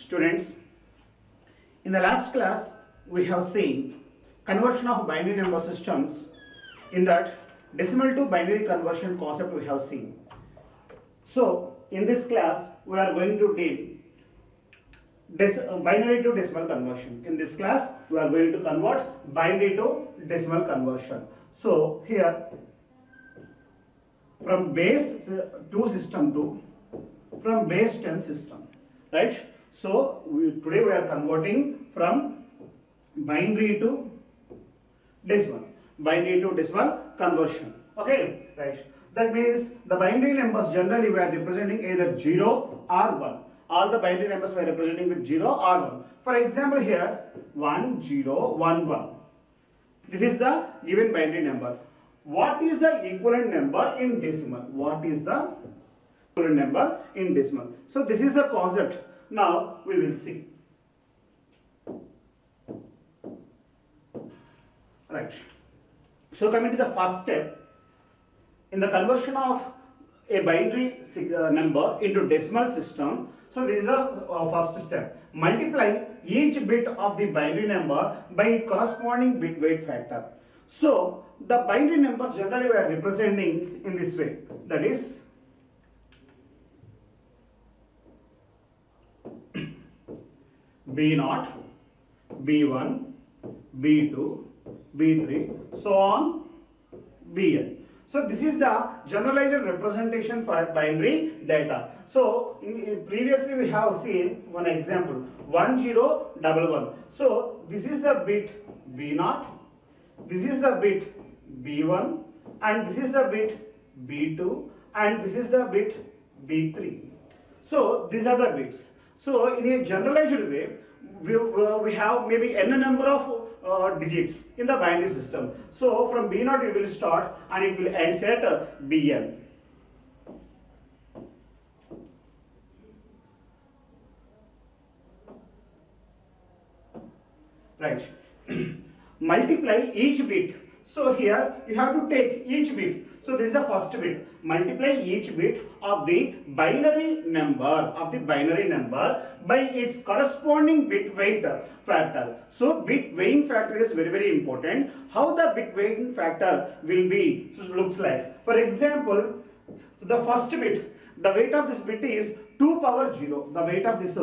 Students, in the last class we have seen conversion of binary number systems. In that, decimal to binary conversion concept we have seen. So in this class we are going to deal binary to decimal conversion. In this class we are going to convert binary to decimal conversion. So here from base 2 system to from base 10 system, right? So today we are converting from binary to decimal conversion. Okay, right? That means the binary numbers generally we are representing either 0 or 1. All the binary numbers we are representing with 0 or 1. For example, here 1 0 1 1. This is the given binary number. What is the equivalent number in decimal? What is the equivalent number in decimal? So this is the concept. Now we will see. Right. So coming to the first step, in the conversion of a binary number into decimal system, so this is the first step. Multiply each bit of the binary number by its corresponding bit weight factor. So the binary numbers generally we are representing in this way, that is B0, B1, B2, B3, so on Bn. So this is the generalized representation for binary data. So previously we have seen one example 1011. So this is the bit B0, this is the bit B1, and this is the bit B2, and this is the bit B3. So these are the bits. So in a generalized way, we have maybe n number of digits in the binary system. So from B0 it will start and it will end at Bn. Right. Multiply each bit. So here you have to take each bit. So this is the first bit. Multiply each bit of the binary number by its corresponding bit weight factor. So bit weighing factor is very, very important. How the bit weighing factor will be looks like. For example, the first bit, the weight of this bit is 2 power 0. The weight of this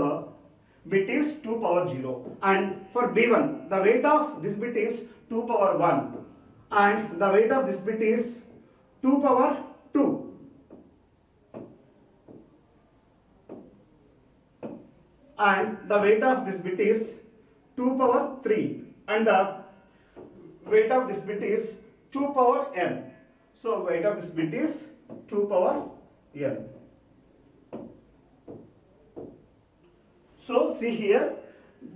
bit is 2 power 0. And for B1, the weight of this bit is 2 power 1. And the weight of this bit is 2 power 2. And the weight of this bit is 2 power 3. And the weight of this bit is 2 power n. So weight of this bit is 2 power n. So see here,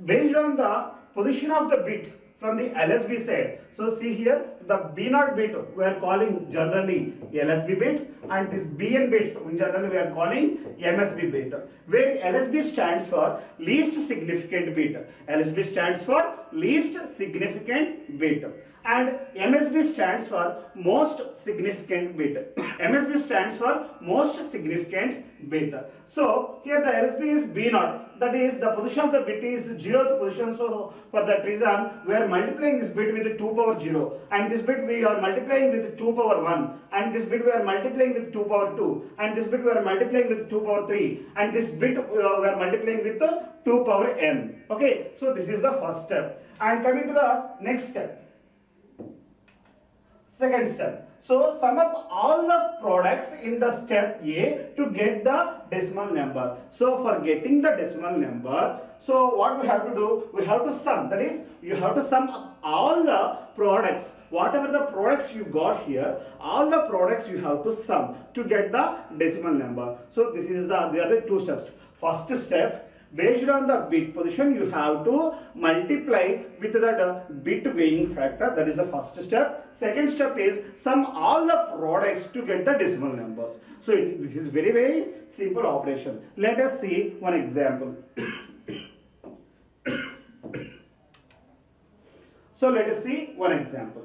based on the position of the bit from the LSB side. So see here, the B0 bit we are calling generally LSB bit, and this Bn bit generally we are calling MSB bit, where LSB stands for least significant bit. LSB stands for least significant bit. And MSB stands for most significant bit. MSB stands for most significant bit. So here the LSB is B0, that is the position of the bit is 0th position. So for that reason we are multiplying this bit with 2 power 0, and this bit we are multiplying with 2 power 1, and this bit we are multiplying with 2 power 2, and this bit we are multiplying with 2 power 3, and this bit we are multiplying with 2 power n. Okay, so this is the first step. And coming to the next step. Second step. So sum up all the products in the step A to get the decimal number. So for getting the decimal number, so what we have to do? We have to sum. That is, you have to sum up all the products. Whatever the products you got here, all the products you have to sum to get the decimal number. So this is the other two steps. First step, based on the bit position, you have to multiply with the bit weighing factor. That is the first step. Second step is sum all the products to get the decimal numbers. So this is very, very simple operation. Let us see one example. So let us see one example.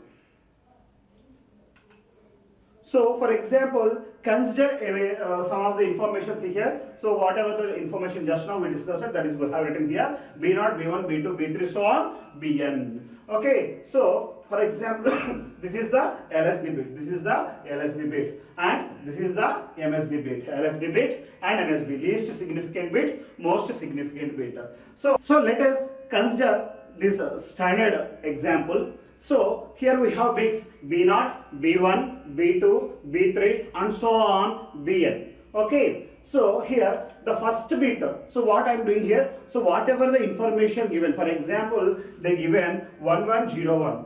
So for example, consider some of the information here. So whatever the information just now we discussed, that is we have written here B0, B1, B2, B3, so on Bn. Okay, so for example, this is the LSB bit, this is the LSB bit, and this is the MSB bit, LSB bit and MSB, least significant bit, most significant bit. So let us consider this standard example. So here we have bits B0, B1, B2, B3 and so on Bn. Okay, so here the first bit, so what I am doing here, so whatever the information given, for example they given 1101.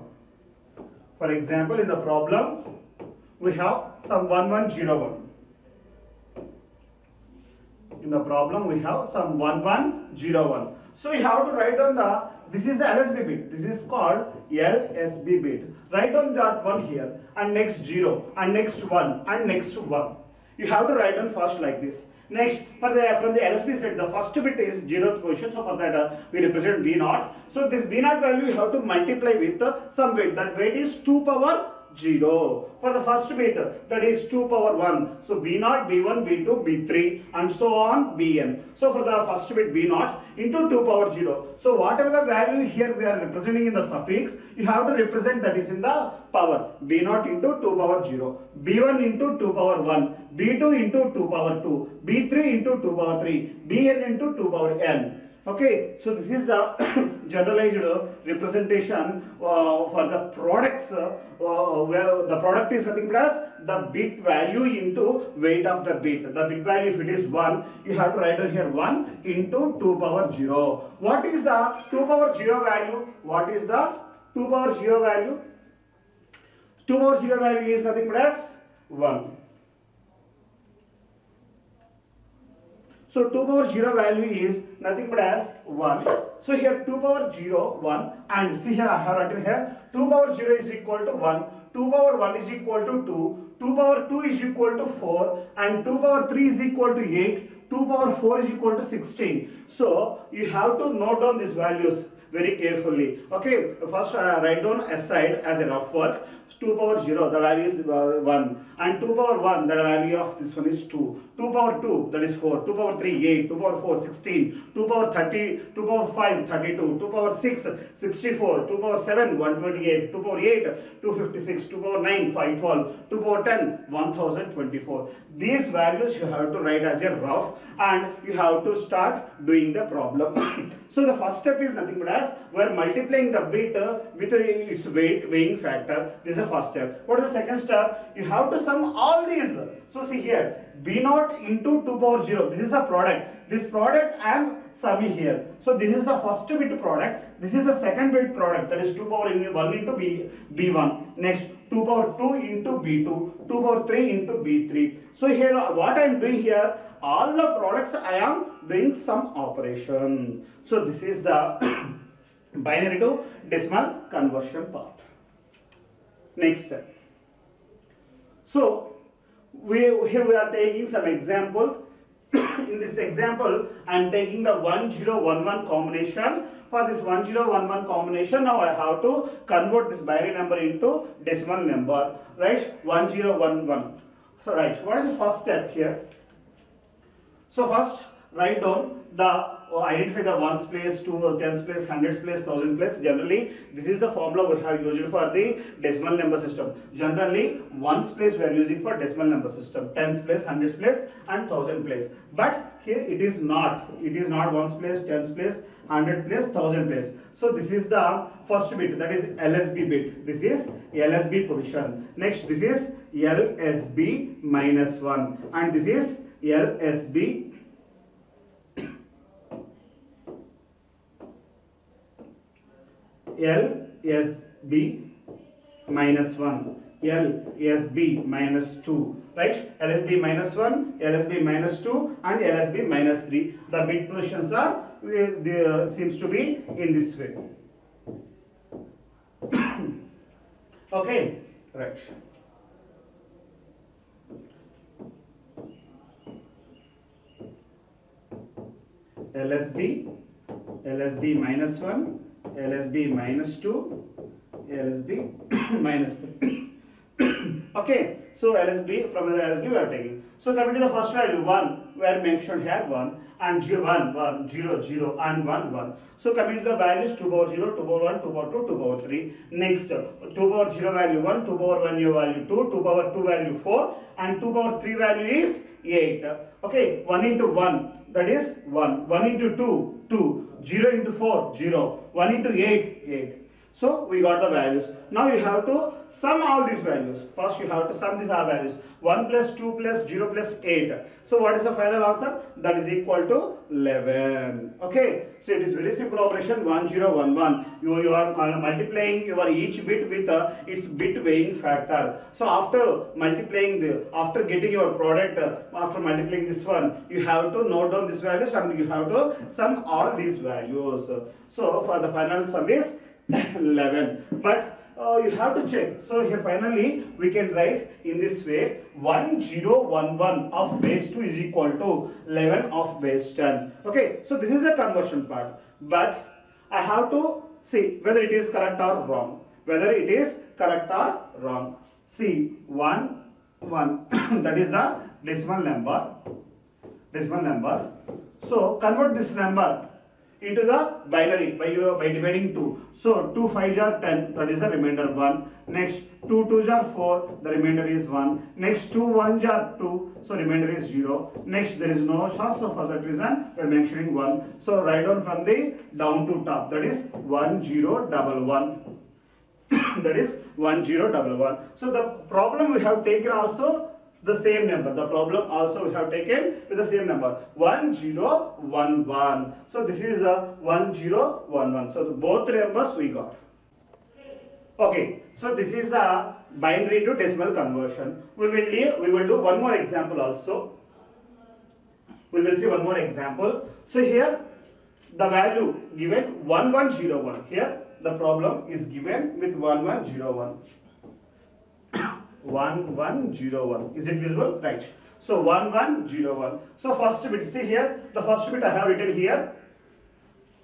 For example, in the problem we have some 1101. In the problem we have some 1101. So you have to write down this is the LSB bit, this is called LSB bit. Write down that one here, and next 0, and next 1, and next 1. You have to write down first like this. Next, from the LSB set, the first bit is 0th position, so for that we represent B0. So this B0 value you have to multiply with some weight, that weight is 2 power 0. For the first bit, that is 2 power 1. So B0, B1, B2, B3 and so on Bn. So for the first bit B0 into 2 power 0. So whatever the value here we are representing in the suffix, you have to represent that is in the power. B0 into 2 power 0. B1 into 2 power 1. B2 into 2 power 2. B3 into 2 power 3. Bn into 2 power n. Okay, so this is the generalized representation for the products where the product is nothing but as the bit value into weight of the bit. The bit value, if it is 1, you have to write down here 1 into 2 power 0. What is the 2 power 0 value? What is the 2 power 0 value? 2 power 0 value is nothing but as 1. So 2 power 0 value is nothing but as 1. So here 2 power 0, 1, and see here I have written here 2 power 0 is equal to 1, 2 power 1 is equal to 2, 2 power 2 is equal to 4, and 2 power 3 is equal to 8, 2 power 4 is equal to 16. So you have to note down these values very carefully. Okay, first write down aside as a rough work. 2 power 0, the value is 1, and 2 power 1, the value of this one is 2, 2 power 2, that is 4, 2 power 3, 8, 2 power 4, 16, 2 power 30, 2 power 5, 32, 2 power 6, 64, 2 power 7, 128, 2 power 8, 256, 2 power 9, 512, 2 power 10, 1024. These values you have to write as a rough, and you have to start doing the problem. So the first step is nothing but as we are multiplying the bit with its weighing factor. This is the first step. What is the second step? You have to sum all these. So see here, B0 into 2 power 0. This is a product. This product I am summing here. So this is the first bit product. This is the second bit product. That is 2 power 1 into B1. Next 2 power 2 into B2. 2 power 3 into B3. So here what I am doing here, all the products I am doing some operation. So this is the binary to decimal conversion part. Next step. So here we are taking some example. In this example, I am taking the 1011 combination. For this 1011 combination, now I have to convert this binary number into decimal number, right? 1011. So right, what is the first step here? So first write down the identify the ones place, two, tens place, hundreds place, thousand place. Generally, this is the formula we have used for the decimal number system. Generally, ones place we are using for decimal number system. Tens place, hundreds place, and thousand place. But here it is not. It is not ones place, tens place, hundred place, thousand place. So this is the first bit. That is LSB bit. This is LSB position. Next, this is LSB minus 1, and this is LSB. LSB minus 1, LSB minus 2, right? LSB minus 1, LSB minus 2, and LSB minus 3. The bit positions are seems to be in this way. Okay, right. LSB minus 1, LSB minus 2, LSB minus 3. Okay, So LSB, from the LSB we are taking. So coming to the first value 1, we are mentioned here 1 and 0, 1, 1, 0, 0 and 1, 1. So coming to the values 2 power 0, 2 power 1, 2 power 2, 2 power 3. Next 2 power 0 value 1, 2 power 1 value 2, 2 power 2 value 4 and 2 power 3 value is 8. Okay, 1 into 1, that is 1. 1 into 2, 2. 0 into 4, 0. 1 into 8, 8. So we got the values. Now you have to sum all these values. First you have to sum these values. 1 plus 2 plus 0 plus 8. So what is the final answer? That is equal to 11. Okay. So it is very simple operation. 1 0 1 1. You are multiplying your each bit with its bit weighing factor. So after multiplying after getting your product, after multiplying this one, you have to note down these values and you have to sum all these values. So for the final sum is 11, but you have to check. So here finally we can write in this way: 1011 of base 2 is equal to 11 of base 10. Okay, so this is the conversion part, but I have to see whether it is correct or wrong. Whether it is correct or wrong. See 1 1 that is the decimal number. Decimal number. So convert this number into the binary by dividing 2. So 2 5s are 10, that is the remainder 1. Next 2 2s are 4, the remainder is 1. Next 2 1s are 2, so remainder is 0. Next there is no chance, so for that reason we are mentioning 1. So write down from the down to top, that is 1011. That is 1011. So the problem we have taken also the same number. The problem also we have taken with the same number 1011. So this is a 1011. So both numbers we got. Okay, so this is the binary to decimal conversion. We will do one more example also. We will see one more example. So here the value given 1101. Here the problem is given with 1101. 1101. Is it visible? Right. So 1101. So first bit, see here, the first bit I have written here.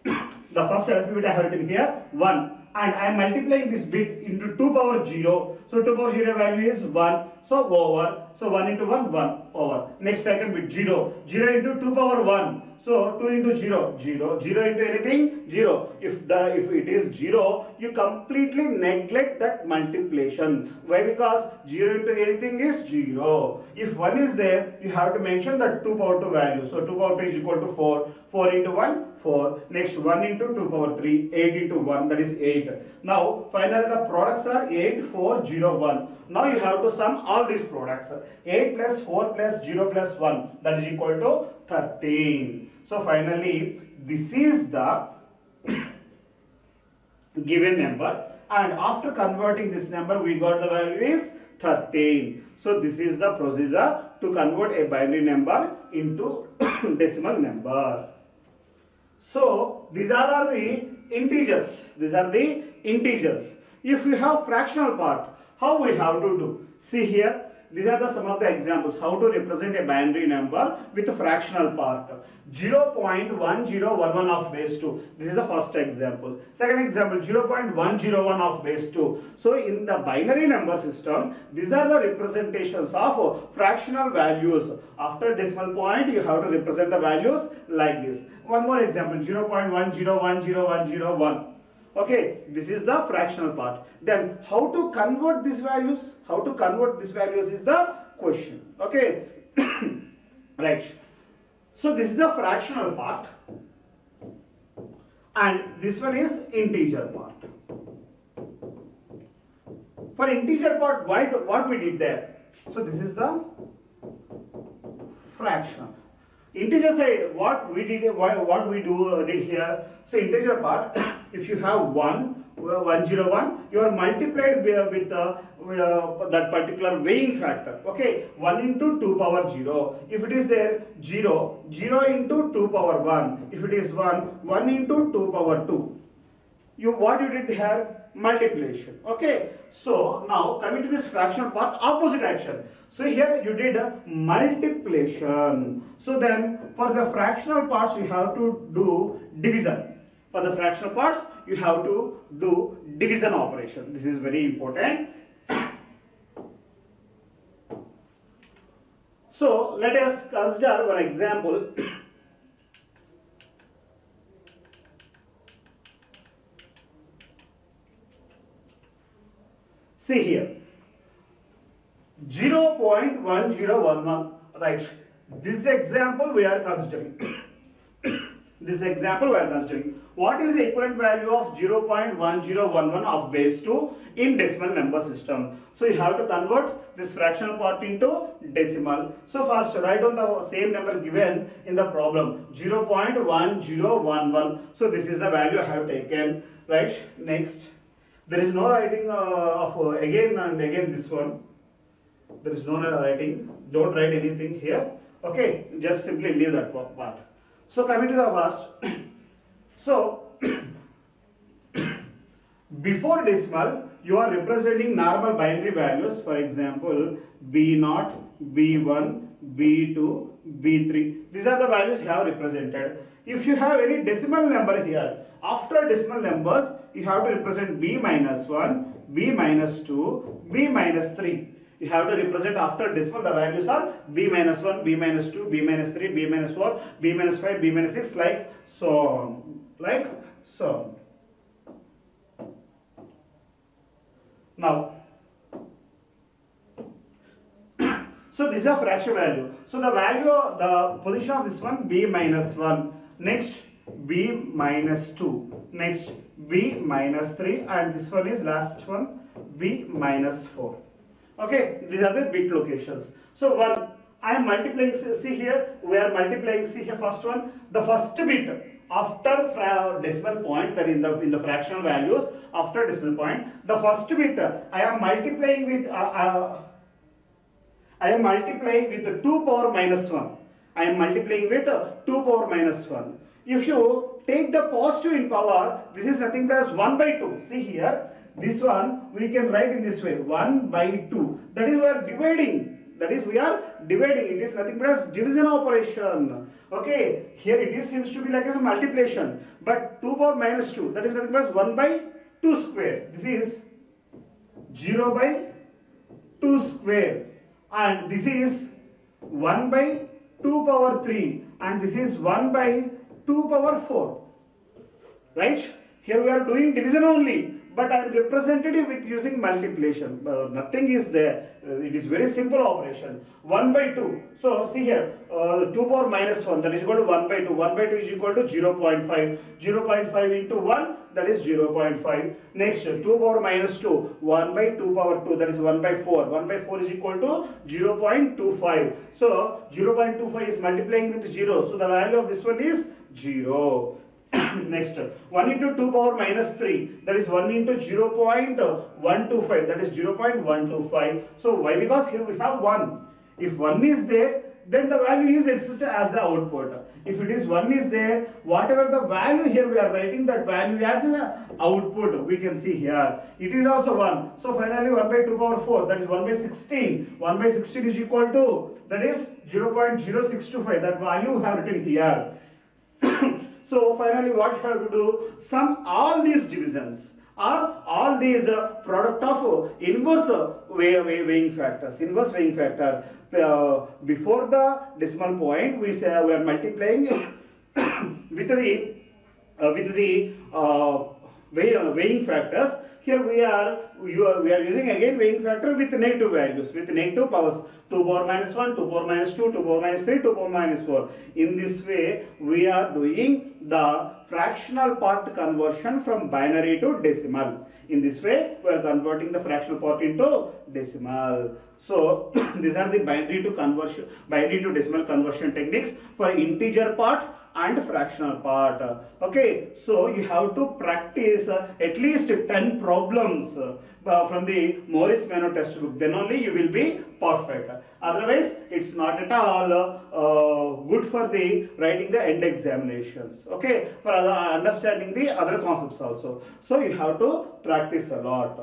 The first bit I have written here 1. And I am multiplying this bit into 2 power 0. So 2 power 0 value is 1. So over. So 1 into 1, 1 over. Next second bit 0. 0 into 2 power 1. So 2 into 0, 0. 0 into anything, 0. If it is 0, you completely neglect that multiplication. Why? Because 0 into anything is 0. If 1 is there, you have to mention that 2 power 2 value. So 2 power 2 is equal to 4. 4 into 1, 4. Next 1 into 2 power 3, 8 into 1, that is 8. Now finally the products are 8, 4, 0, 1. Now you have to sum all these products. 8 plus 4 plus 0 plus 1, that is equal to 13. So finally this is the given number, and after converting this number we got the value is 13. So this is the procedure to convert a binary number into decimal number. So these are the integers. These are the integers. If you have fractional part, how we have to do? See here, these are some of the examples how to represent a binary number with a fractional part. 0.1011 of base 2. This is the first example. Second example, 0.101 of base 2. So in the binary number system, these are the representations of fractional values. After decimal point, you have to represent the values like this. One more example, 0.1010101. Okay, this is the fractional part. Then how to convert these values? How to convert these values is the question. Okay, right. So this is the fractional part, and this one is integer part. For integer part, what we did there? So this is the fractional. Integer side, what we did here. So integer part, if you have 101, you are multiplied with that particular weighing factor. Okay, 1 into 2 power 0. If it is there 0, 0 into 2 power 1. If it is 1 into 2 power 2. What you did here? Multiplication. Okay, so now coming to this fractional part, opposite action. So here you did a multiplication. So then for the fractional parts you have to do division. For the fractional parts you have to do division operation. This is very important. So let us consider one example. See here, 0.1011, right? This example we are considering. This example we are considering. What is the equivalent value of 0.1011 of base 2 in decimal number system? So you have to convert this fractional part into decimal. So first write down the same number given in the problem, 0.1011. So this is the value I have taken, right? Next, there is no writing of again and again this one. There is no writing. Don't write anything here. Okay, just simply leave that part. So coming to the first. So before decimal, you are representing normal binary values. For example, B0, B1, B2, B3. These are the values you have represented. If you have any decimal number here, after decimal numbers, you have to represent B minus 1, B minus 2, B minus 3. You have to represent after decimal, the values are B minus 1, B minus 2, B minus 3, B minus 4, B minus 5, B minus 6, like so on. Like so. Now, so this is a fraction value. So the value, the position of this one, B minus 1. Next, B minus 2. Next, B minus 3. And this one is last one, B minus 4. Okay, these are the bit locations. So one, I am multiplying, see here, we are multiplying, see here, first one, the first bit after decimal point, that in the fractional values, after decimal point, the first bit I am multiplying with the 2 power minus 1. I am multiplying with 2 power minus 1. If you take the positive in power, this is nothing but as 1 by 2. See here, this one we can write in this way, 1 by 2. That is we are dividing. That is we are dividing. It is nothing but as division operation. Okay, here it seems to be like as a multiplication. But 2 power minus 2, that is nothing but as 1 by 2 square. This is 0 by 2 square. And this is 1 by 2 power 3. And this is 1 by 2 power 4. Right? Here we are doing division only. But I am representative with using multiplication. Nothing is there. It is very simple operation. 1 by 2. So see here, 2 power minus 1, that is equal to 1 by 2. 1 by 2 is equal to 0 0.5. 0 0.5 into 1, that is 0 0.5. Next, 2 power minus 2. 1 by 2 power 2, that is 1 by 4. 1 by 4 is equal to 0 0.25. So 0 0.25 is multiplying with 0. So the value of this one is 0. Next, 1 into 2 power minus 3, that is 1 into 0 0.125, that is 0 0.125. So why? Because here we have 1. If 1 is there, then the value is existed as the output. If it is 1 is there, whatever the value here we are writing, that value as an output we can see here. It is also 1. So finally 1 by 2 power 4, that is 1 by 16. 1 by 16 is equal to, that is 0 0.0625. That value we have written here. So finally what you have to do, sum all these divisions or all these product of inverse weighing factors. Inverse weighing factor, before the decimal point we say we are multiplying with the weighing factors. Here we are using again weighing factor with negative values, with negative powers. 2 power minus 1, 2 power minus 2, 2 power minus 3, 2 power minus 4. In this way, we are doing the fractional part conversion from binary to decimal. In this way, we are converting the fractional part into decimal. So, these are the binary to decimal conversion techniques for integer part and fractional part. Okay, so you have to practice at least 10 problems from the Morris Minor textbook. Then only you will be perfect. Otherwise, it's not at all good for the writing the end examinations. Okay, for understanding the other concepts also. So you have to practice a lot.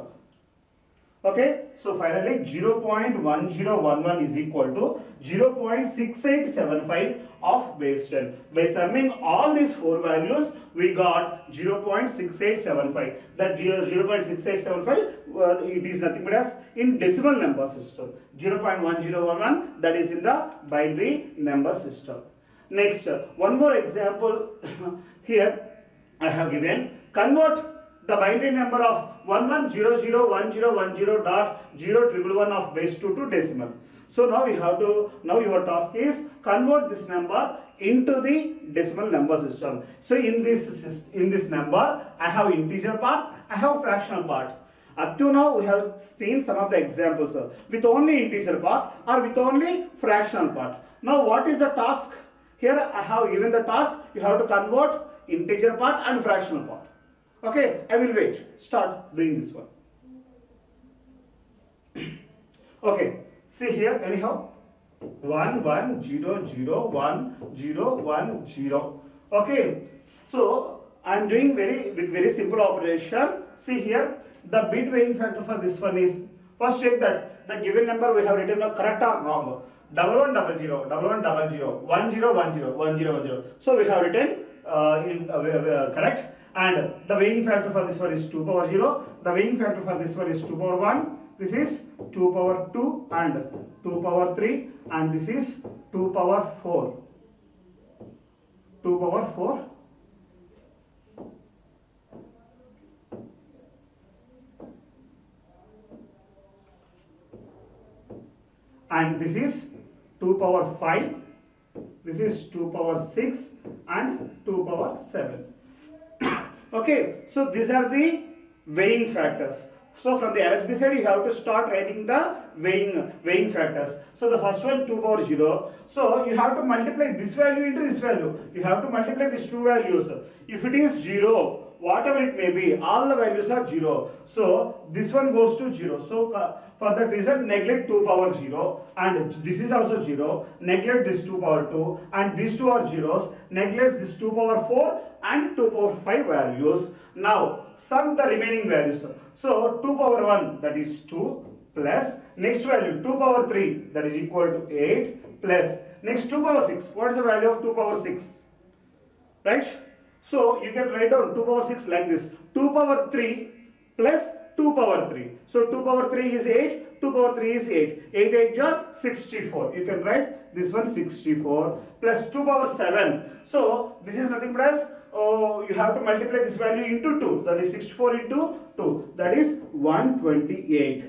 Okay, so finally 0.1011 is equal to 0.6875 of base 10. By summing all these four values, we got 0.6875. That 0.6875, it is nothing but as in decimal number system. 0.1011, that is in the binary number system. Next, one more example here I have given. Convert the binary number of 11001010.0111 of base 2 to decimal. So now your task is convert this number into the decimal number system. So in this number, I have integer part, I have fractional part. Up to now we have seen some of the examples with only integer part or with only fractional part. Now what is the task? Here I have given the task, you have to convert integer part and fractional part. Okay, I will wait. Start doing this one. Okay, see here anyhow. 1 1 0 0 1 0 1 0. Okay, so I am doing with very simple operation. See here, the bit weighing factor for this one is, first check that the given number we have written correct or wrong. 1100 1100 1010 So we have written correct. And the weighing factor for this one is 2 power 0. The weighing factor for this one is 2 power 1. This is 2 power 2 and 2 power 3. And this is 2 power 4. 2 power 4. And this is 2 power 5. This is 2 power 6 and 2 power 7. Okay, so these are the weighing factors. So from the LSB side, you have to start writing the weighing factors. So the first one 2 power 0. So you have to multiply this value into this value. You have to multiply these two values. If it is 0, whatever it may be, all the values are 0. So this one goes to 0. So for that reason, neglect 2 power 0 and this is also 0. Neglect this 2 power 2 and these two are zeros. Neglect this 2 power 4 and 2 power 5 values. Now sum the remaining values. So 2 power 1, that is 2, plus next value 2 power 3, that is equal to 8, plus next 2 power 6. What is the value of 2 power 6? Right? So you can write down 2 power 6 like this. 2 power 3 plus 2 power 3. So 2 power 3 is 8, 2 power 3 is 8. 8 8 jar 64. You can write this one 64 plus 2 power 7. So this is nothing but as you have to multiply this value into 2. That is 64 into 2. That is 128.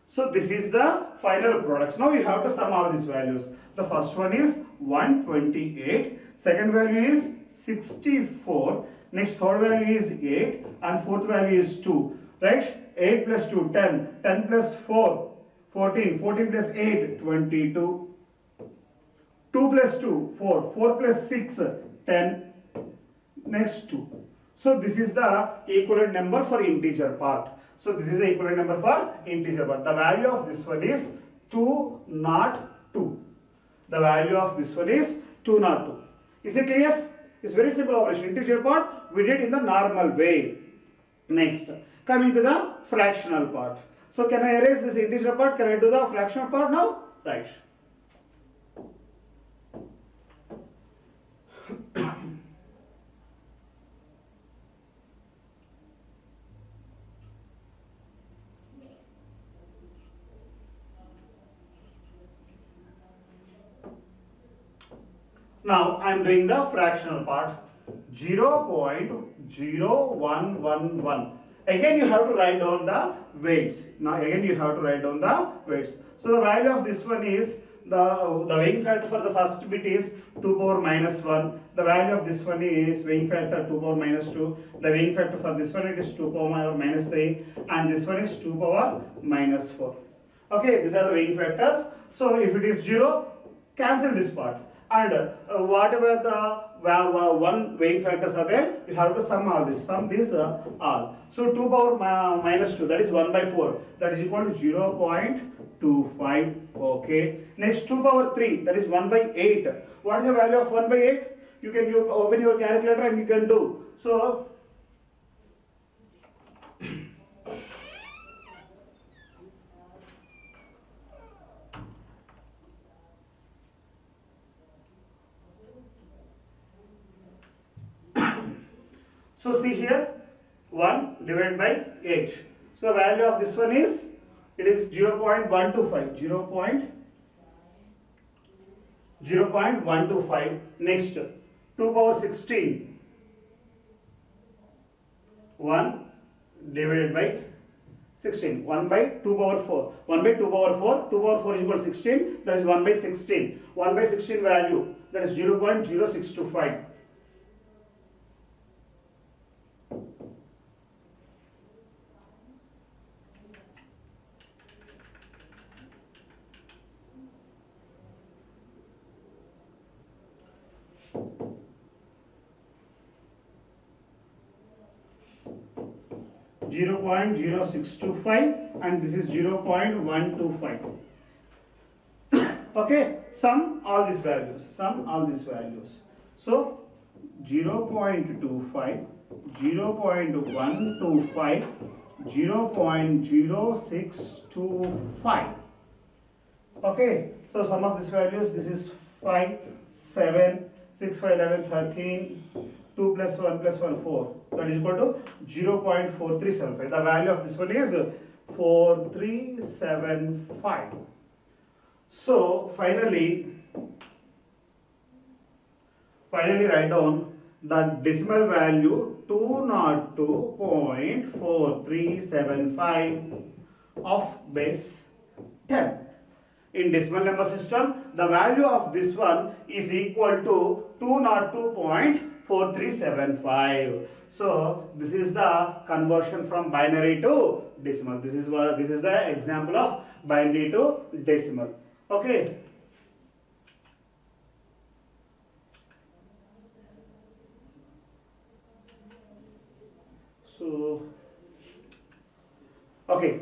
So this is the final products. Now you have to sum all these values. The first one is 128. Second value is 64. Next third value is 8. And fourth value is 2. Right? 8 plus 2, 10. 10 plus 4, 14. 14 plus 8, 22. 2 plus 2, 4. 4 plus 6, 10. Next 2. So this is the equivalent number for integer part. So this is the equivalent number for integer part. The value of this one is 202. The value of this one is 202. Is it clear? It's very simple operation. Integer part we did in the normal way. Next, coming to the fractional part. So can I erase this integer part? Can I do the fractional part now? Right. Now I am doing the fractional part. 0.0111. Again you have to write down the weights. Now again you have to write down the weights. So the value of this one is the weighing factor for the first bit is 2 power minus 1. The value of this one is weighing factor 2 power minus 2. The weighing factor for this one it is 2 power minus 3 and this one is 2 power minus 4. Okay, these are the weighing factors. So if it is 0, cancel this part. And whatever the one weighing factors are there, you have to sum all this. Sum this all. So 2 power minus 2, that is 1 by 4. That is equal to 0.25. Okay. Next 2 power 3, that is 1 by 8. What is the value of 1 by 8? You can open your calculator and you can do. So So see here, 1 divided by 8. So value of this one is, it is 0.125. 0.125. Next, 2 power 16. 1 divided by 16. 1 by 2 power 4. 1 by 2 power 4. 2 power 4 is equal to 16. That is 1 by 16. 1 by 16 value, that is 0.0625. 0.0625 and this is 0.125. Okay, sum all these values. So 0.25, 0.125, 0.0625. Okay, so sum of these values, this is 5, 7, 6, 5, 11, 13, 2 plus 1 plus 1, 4. That is equal to 0.4375. The value of this one is 4375. So finally write down the decimal value 202.4375 of base 10. In decimal number system, the value of this one is equal to 202.4375. So this is the conversion from binary to decimal. This is the example of binary to decimal. Okay. So okay.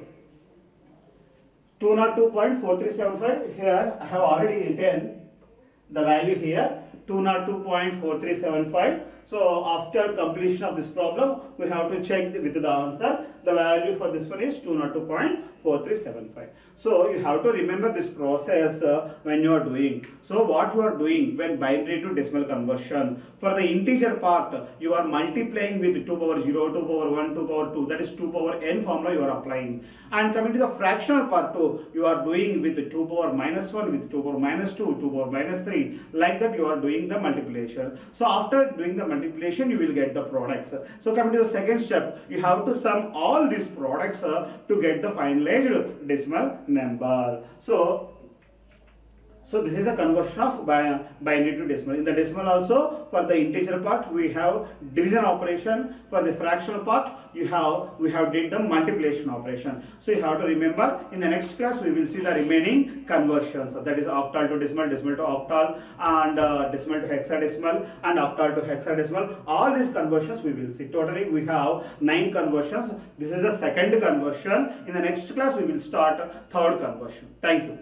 202.4375, here I have already written the value here, 202.4375. So after completion of this problem, we have to check with the answer. The value for this one is 202.4375. So you have to remember this process when you are doing. So what you are doing when binary to decimal conversion, for the integer part, you are multiplying with 2 power 0, 2 power 1, 2 power 2, that is 2 power n formula you are applying. And coming to the fractional part too, you are doing with 2 power minus 1, with 2 power minus 2, 2 power minus 3, like that you are doing the multiplication. So after doing the multiplication, you will get the products. So coming to the second step, you have to sum all these products to get the finalized decimal number. So this is a conversion of binary to decimal. In the decimal also, for the integer part we have division operation. For the fractional part we have did the multiplication operation. So you have to remember. In the next class we will see the remaining conversions. That is octal to decimal, decimal to octal, and decimal to hexadecimal, and octal to hexadecimal. All these conversions we will see. Totally we have 9 conversions. This is the second conversion. In the next class we will start third conversion. Thank you.